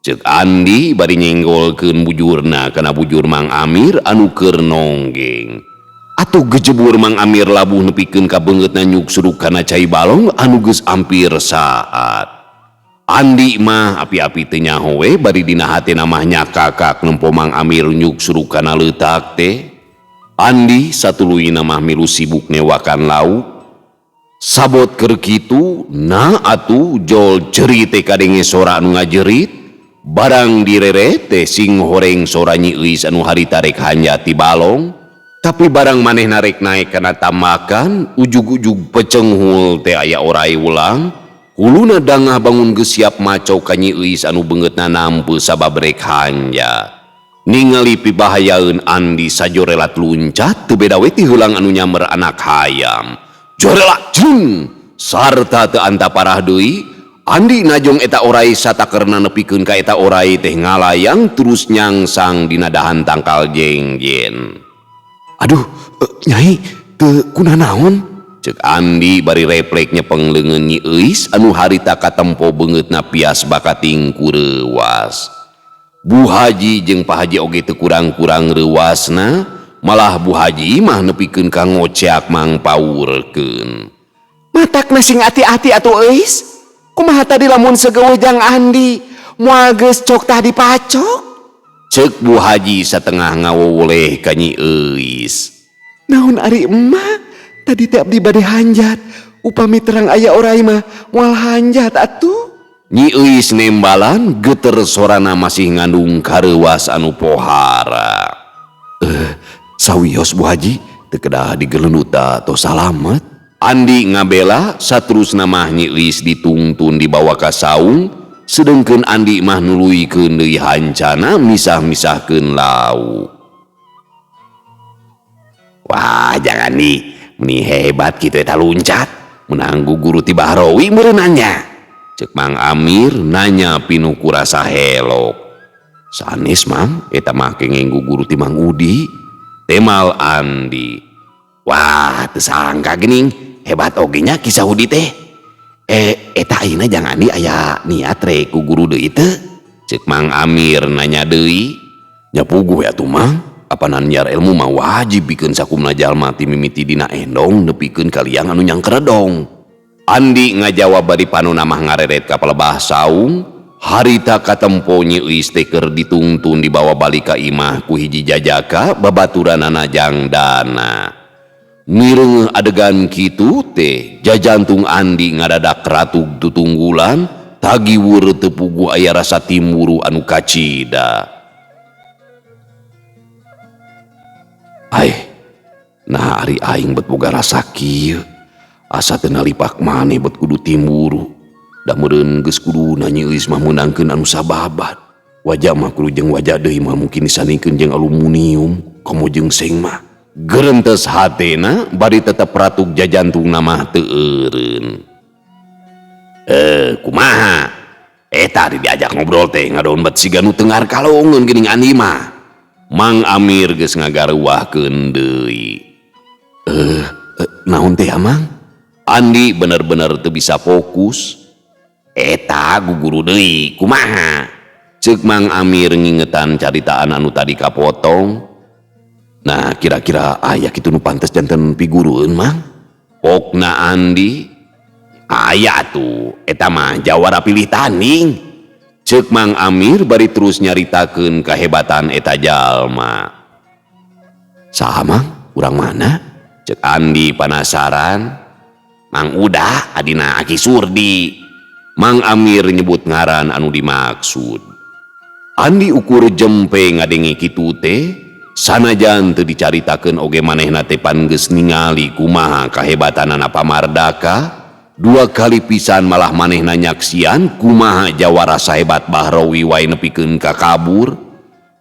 Ceuk Andi bari nyenggolkeun bujurna kana bujur Mang Amir anu keur nonggeng. Atuh gejebur Mang Amir labuh nepikeun ka beungeutna nyuk suruk kana cai balong anu geus ampir saat. Andi mah api-api teu nyaho we bari dina hatena mah nyakakak nempo Mang Amir nyuk suruk kana leutak teh. Andi satuluyna mah milu sibuk newakan lauk. Sabot keur kitu na atuh jol cerit teh kadenge sora anu ngajerit. Barang direret teh sing horeng sora Nyi Euis anu harita rek hanjat ti balong. Tapi barang manehna rek naek kana tamakan, ujug-ujug pecenghul teh aya orai ulang. Huluna dangah bangun geus siap maco ka Nyi Euis anu beungeutna nampeu sabab rek hanja. Ningali pibahayaeun Andi sajorelat luncat teu beda we ti heulang anu nyamber anak hayam. Jorelat jeung sarta teu anta parah deui. Andi najong eta orai satakerna nepikeun ka eta orai teh ngalayang terus nyangsang dina dahan tangkal jengjen. Aduh, Nyai, teu kunaon? Ceuk Andi bari replek nyepeng leungeun Nyi Euis anu harita katempo beungeutna pias bakating ku reuwas. Bu Haji jeung Pak Haji oge teu kurang-kurang reuasna, malah Bu Haji mah nepikeun ka ngoceak mangpaurkeun. Matakna sing ati-ati atuh Euis. Kumaha tadi lamun segeueuh Jang Andi moal geus cok tah dipacok? Ceuk Bu Haji satengah ngawowoleh ka Nyi Euis. Naon ari emah? Tadi teh abdi bade hanjat. Upami terang aya orai mah moal hanjat atuh. Nyi Euis nembalan geuter sorana masih ngandung kareuwas anu pohara. Sawios Bu Haji, teu kedah digeleunuta tos salamet. Andi ngabela saterusna mah Nyi Euis ditungtun dibawa ka saung. Sedengkeun Andi mah nuluykeun deui hancana misah-misahkeun lauk. Wah, jangan nih, meni hebat kitu eta luncat. Menang guguru ti Bahrowi meureunannya. Ceuk Mang Amir nanya pinu kurasa helok. Sanes Mang, eta mah kenging guguru ti Mang Udi. Temal Andi. Wah, teu sangka geuning, hebat oge nya kisah Udi teh. Eta ayeuna Jang Andi aya niat rek ku guru deui teu? Ceuk Mang Amir nanya deui. Nya puguh atuh Mang, apanan nyiar ilmu mah wajib bikeun sakumna jalma ti mimiti dina endong nepikeun kaliang anu nyang keredong. Andi ngajawab bari panonna mah ngareret ka pelebah saung. Harita katempo Nyi Euis teh keur ditungtun dibawa balik ka imah ku hiji jajaka babaturanana Jang Dana. Mireng adegan kitu teh jajantung Andi ngadadak ratug tutunggulan tagiweur teu puguh aya rasa timburu anu kacida. Nah ari aing bet boga rasa kieu, asa teu nalipak maneh bet kudu timburu. Da meureun geus kuduna Nyi Euis mah meunangkeun anu sababat. Wajah mah kudu jeung wajah deui mah mungkin disandingkeun jeung aluminium, komo jeung seng mah. Gerentes hatena bari tetep ratug jajantung nama teu eureun. Kumaha? Eta diajak ngobrol teh ngadon bet siga nu teungar kalongeun geuning Andi mah. Mang Amir geus ngagareuwahkeun deui. Naon teh Amang? Andi bener-bener teu bisa fokus. Eta guguru deui kumaha? Ceuk Mang Amir ngingetan caritaan anu tadi kapotong. Nah kira-kira aya kitu nu pantes janten pigurueun Mang? Pokna Andi, aya tuh, eta mah jawara pilih tanding. Ceuk Mang Amir bari terus nyaritakeun kahebatan eta jalma. Saha Mang? Urang mana? Cek Andi penasaran. Mang Uda adina Aki Surdi. Mang Amir nyebut ngaran anu dimaksud. Andi ukur jempe ngadengi kitu teh, sanajan teu dicaritakeun oge manehna teh pan geus ningali kumaha kahebatanana Pamardaka, dua kali pisan malah manehna nyaksian kumaha jawara sahebat Bahrawi wae nepikeun ka kabur,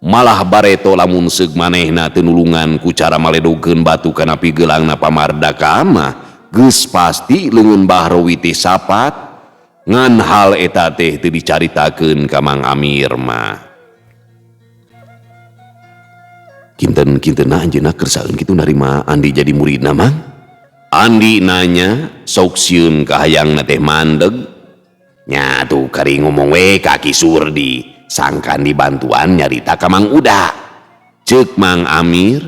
malah bareto lamun seug manehna teu nulungan ku cara maledogeun batu kana pigeulangna Pamardaka mah geus pasti leungeun Bahrawi teh sapat. Ngan hal eta teh teu dicaritakeun ka Mang Amir mah. Kinten-kintenna anjeunna keur saeun kitu narima Andi jadi muridna Mang? Andi nanya, sok sieun ka hayangna teh mandeg. Nya tuh kari ngomong we ka Aki Surdi, sangkan dibantuan nyarita ka Mang Uda. Ceuk Mang Amir.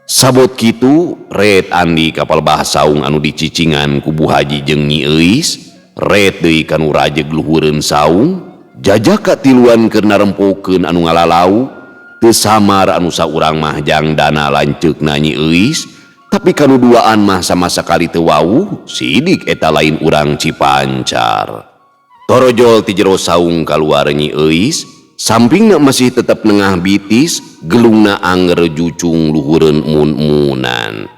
Sabot kitu, ret Andi kapal bah saung anu dicicingan ku Bu Haji jeung Nyi Euis. Ret deui kanu rajeg luhureun saung, jajaka tiluan keur narempokeun anu ngalalau, teu samar anu saurang mah jang dana lanceukna Nyi Euis, tapi kanu duaan mah sama sakali teu wawuh, sidik eta lain urang Cipancar. Torojol ti jero saung kaluar Nyi Euis, sampingna masih tetep nengah bitis, gelungna anger jucung luhureun mun-munan.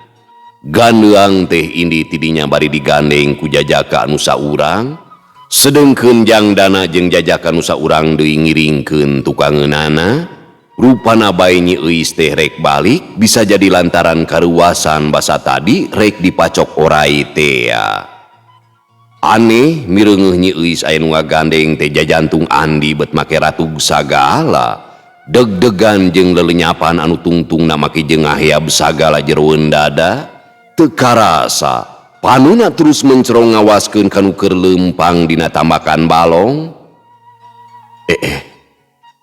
Gandeang teh indi tidinya bari digandeng ku jajaka anu saurang, sedengkeun jang dana jeung jajaka anu saurang deui ngiringkeun tukangeunana. Rupana bae Nyi Euis teh rek balik, bisa jadi lantaran karuasan basa tadi rek dipacok orai teh. Aneh mireungeuh Nyi Euis aya nu ngagandeng teh jajantung Andi bet make ratug sagala. Deg-degan jeung lelenyapan anu tungtungna make jeung ngaheab sagala jeroeun dada. Teu karasa panuna terus mencerong ngawaskeun kanu keur leumpang dina tambakan balong.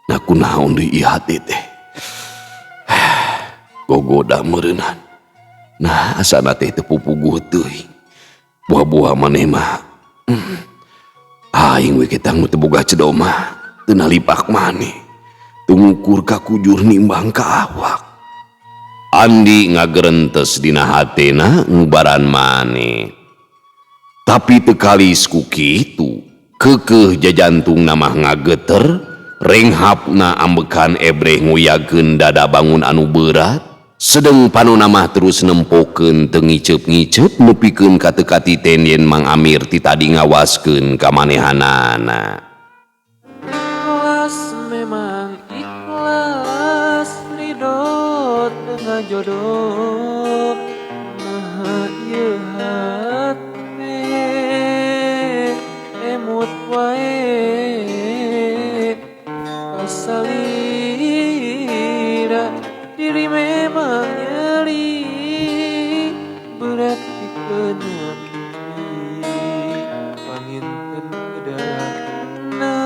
Nah kunaon deui ieu hati teh? Gogoda meureunan. Nah asana teh teu pupuguh teuing. Buah-buah maneh mah. Aing we ketang teu boga cedoma, teu nalipak maneh. Teu ngukur ka kujur nimbang ka awak. Andi ngagerentes dina hatena ngubaran maneh. Tapi teu kalis ku kitu, keukeuh jajantungna mah ngageter, renghapna ambekan ebreh nguyageun dada bangun anu berat, sedeng panonna mah terus nempokeun teu ngiceup-ngiceup nepikeun ka teu katiten yen Mang Amir ti tadi ngawaskeun ka manehanana. Ikhlas memang ikhlas, ridho tengah jodoh, nah ieu hati emut wae kasalira diri memang nyeri berat dikenepi panginten gedana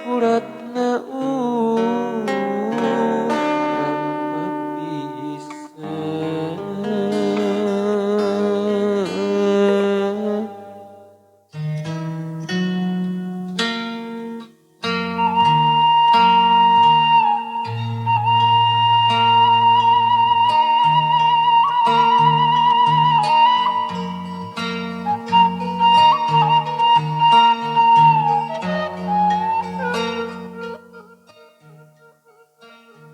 buratna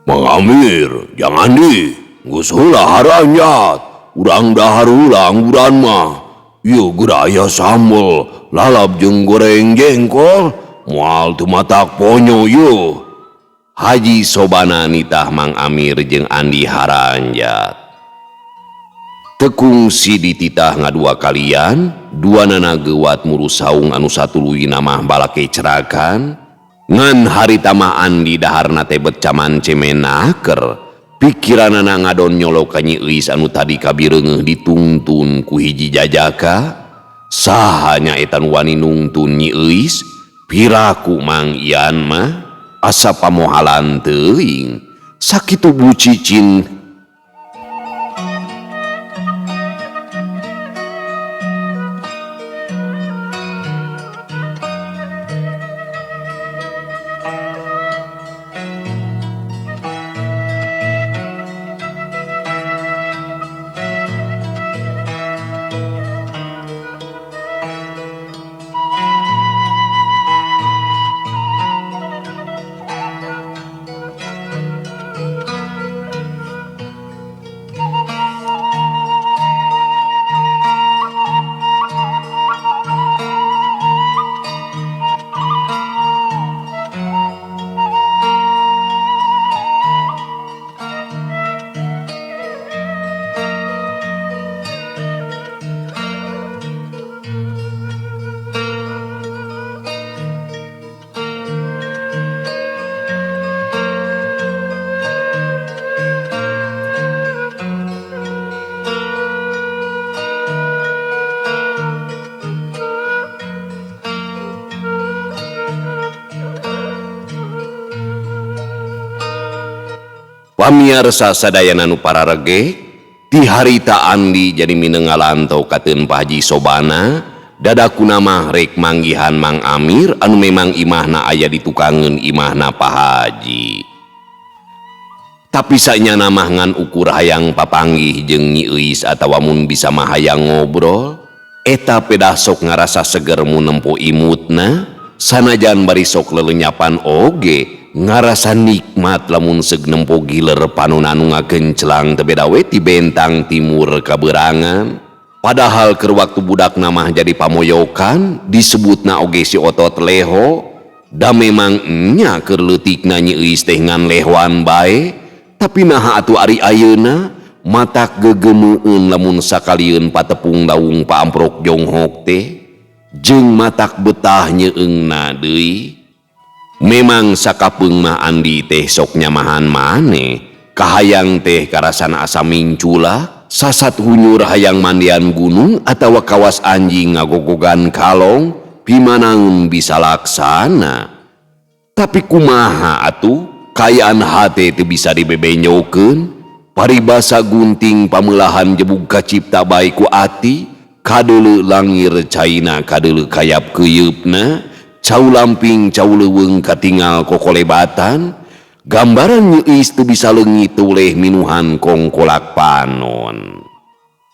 Mang Amir, jangan geus heula haranyat, urang dahar heula angguran mah. Ieu geraya sambel, lalap jeung goreng jengkol, moal teu matak ponyo ieu. Haji sobana nitah Mang Amir jeung Andi haranjat. Tekung si dititah ngadua kalian, duanana geuwat murus saung anu satuluyna mah balake cerakan. Ngan harita mah Andi daharna teh bet caman cemenaker, pikiranana ngadon nyolok ka Nyi Euis anu tadi kabireungeuh ditungtun ku hiji jajaka. Sahanya etan wani nungtun Nyi Euis, piraku Mang Ian mah asa pamohalan teuing sakitu bucicin. Pamiarsa sadayana nu pararege, ti harita Andi jadi minengalantau kateun Pak Haji Sobana, dadakuna mah rek manggihan Mang Amir anu memang imahna aya di tukangeun imahna Pak Haji. Tapi sanyana mah ngan ukur hayang papanggih jeung Nyi Euis atawa mun bisa mah hayang ngobrol, eta pedah sok ngarasa seger mun nempo imutna, sanajan bari sok lelenyapan oge ngarasa nikmat lamun seug nempo giler panonna anu ngagencelang teu beda we ti bentang timur kaberangan. Padahal keur waktu budak mah jadi pamoyokan disebutna oge si otot leho, da memang nya keur leutikna Nyi Euis teh ngan lehoan bae, tapi naha atuh ari ayeuna matak gegemueun lamun sakalieun patepung daung paamprok jonghok teh jeung matak betah nyeungna deui. Memang sakapeung mah Andi teh sok nyamahan maneh, kahayang teh karasana asa mincula, sasat hunyur hayang mandian gunung atawa kawas anjing ngagogogan kalong, pimanaeun bisa laksana. Tapi kumaha atuh, kayaan hate teu bisa dibebenyokeun, paribasa gunting pamelahan jebug kacipta bae ku ati, kadeuleu langir caina kadeuleu kayap keuyeupna, cau lamping cau leuweung katingal kokolebatan, gambaran Nyi Euis teu bisa leungit tuleh minuhan kongkolak panon.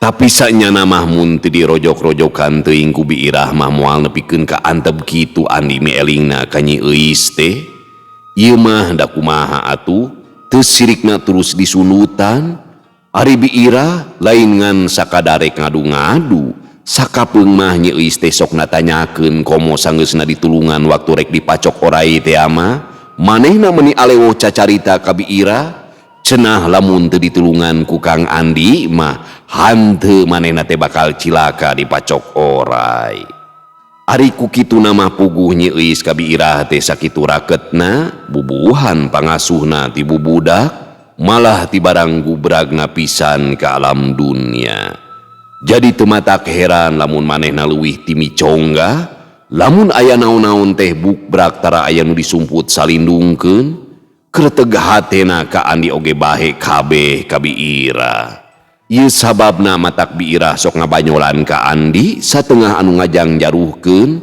Tapi sanyana mah mun teu dirojok-rojokan teuing ku Biirah mah moal nepikeun ka antep kitu Andi mielingna ka Nyi Euis teh. Ieu mah da kumaha atuh, teu sirikna terus disunutan, ari Biirah lain ngan sakadarek ngadu-ngadu. Sakapeung mah Nyi Euis teh sok natanyakeun komo sanggeusna ditulungan waktu rek dipacok orai teh ama, manehna meuni alewo cacarita ka Biirah, cenah lamun teu ditulungan ku Kang Andi mah hanteu manehna teh bakal cilaka dipacok orai. Ari ku kitu nama puguh Nyi Euis ka Biirah teh sakitu raketna, bubuhan pangasuhna ti bubudak, malah ti barang gubragna pisan ka alam dunia. Jadi tematak heran lamun manehna leuwih ti micongga, lamun aya naon-naon teh bukbrak tara aya nu disumput salindungkeun, keur tegah hatena ka Andi oge bahe kabeh ka Biirah. Ieu sababna matak Biirah sok ngabanyolan ka Andi satengah anu ngajang jaruhkeun,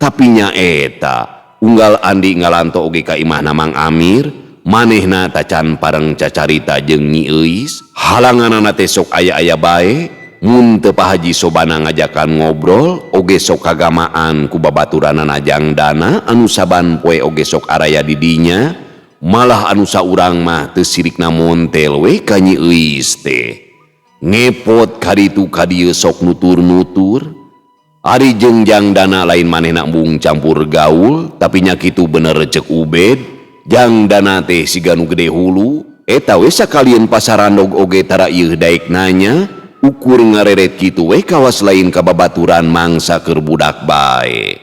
tapi nya eta unggal Andi ngalanto oge ka imahna Mang Amir, manehna tacan pareng cacarita jeung Nyi Euis, halanganana teh sok aya-aya bae. Mun teu Pak Haji Sobana ngajakan ngobrol oge sok kagamaan ku babaturanana Jang Dana anu saban poe oge sok araya di dinya, malah anu saurang mah teu sirikna montel we ka Nyi Euis teh. Ngepot kaditu kadieu sok nutur-nutur. Ari jeung Jang Dana lain manehna embung campur gaul, tapi nya kitu bener cek Ubed, Jang Dana teh siga nu gede hulu, eta we sakalieun pasarandog oge tara ieu daek nanya. Ukur ngareret kitu we kawas lain ka babaturan mangsa keur budak bae.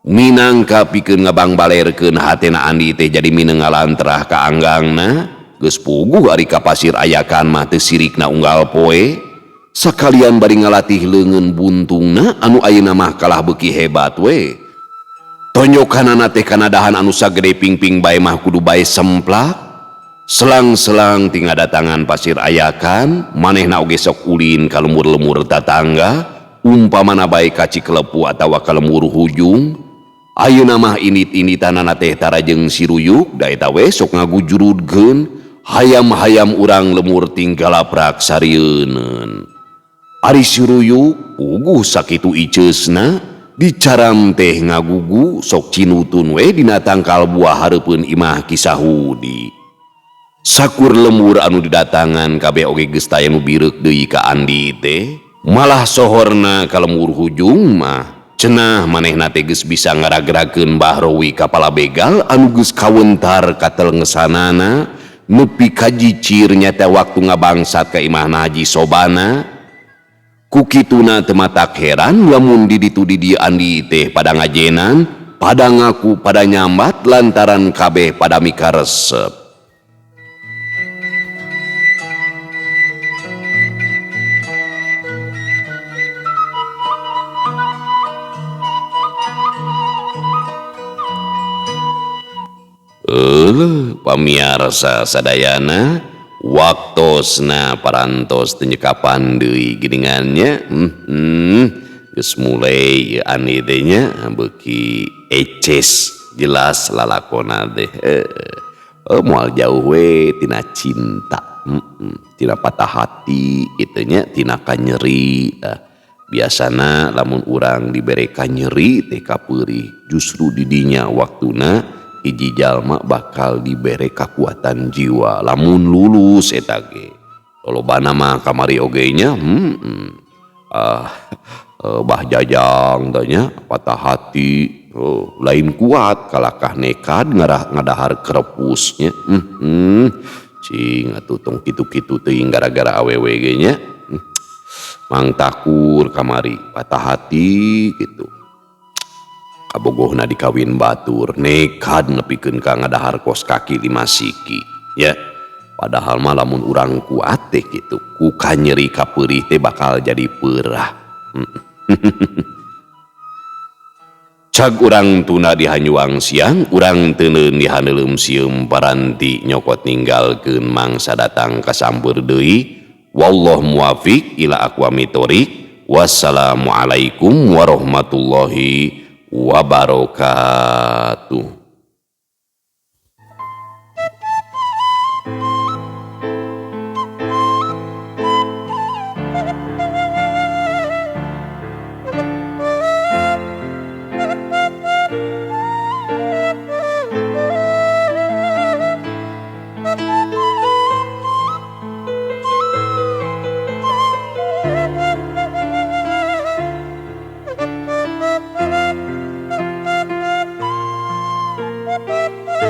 Minangka pikeun ngabang balerkeun hatena Andi teh jadi minengalantrah ka anggangna, geus puguh ari ka pasir ayakan mah teu sirikna unggal poe. Sakalian bari ngalatih leungeun buntungna anu ayeuna mah kalah beuki hebat we. Tonjokanana teh kana dahan anu sagede pingping bae mah kudu bae semplak. Selang-selang tinggal datangan pasir ayakan, manehna oge sok ulin ka lemur-lemur tatangga, umpamana bae ka Cikelepu atawa ka lemur hujung. Ayeuna mah init-initanana teh tarajeng si Ruyuk da eta we sok ngagujurudkeun hayam-hayam urang lemur tinggal laprak sarieun. Ari si Ruyuk puguh sakitu iceusna dicaram teh ngagugu sok cinutun we dina tangkal buah hareupeun imah Kisahudi. Sakur lemur anu didatangan kabeh oge geus taya nu bireuk deui ka Andi teh, malah sohorna ka lemur hujung mah cenah manehna teh geus bisa ngaragrakeun Bahrowi kapala begal anu geus kawentar katelengesanana nepi ka jicir nyata waktu ngabangsat ka imahna Haji Sobana. Kukituna teu matak heran lamun di ditu di dieu Andi teh pada ngajenan, pada ngaku, pada nyambat lantaran kabeh pada mikaresep. Pamiarsa sadayana waktosna parantos teu nyekapan deui geuningannya. Geus mulai ieu Andi teh nya beuki eces jelas lalakonna teh. Moal jauh we tina cinta, tina patah hati kitu nya, tina kanyeri. Biasana lamun urang dibere kanyeri teh kapeurih, justru di dinya waktuna hiji jalma bakal dibere kekuatan jiwa lamun lulus eta ge. Lolobana mah kamari oge nya Bah Jajang tanya patah hati lain kuat kalakah nekad ngadahar kerepusnya. Cing atuh tong kitu-kitu teuing gara-gara awewe ge nya. Mang takur kamari patah hati gitu. Kabogohna dikawin batur nekad nepikeun ka ngadahar kos kaki 5 siki ya. Padahal mah lamun urang kuat teh kitu ku kanyeri kapeurih teh bakal jadi peurah. Cag urang tuna dihanyuang siang, urang teuneun dihaneuleum sieum paranti nyokot ninggalkeun mangsa datang kasampeur deui. Wallahu muwafiq ila aqwamit thoriq. Wassalamualaikum warahmatullahi wabarakatuh. Thank you.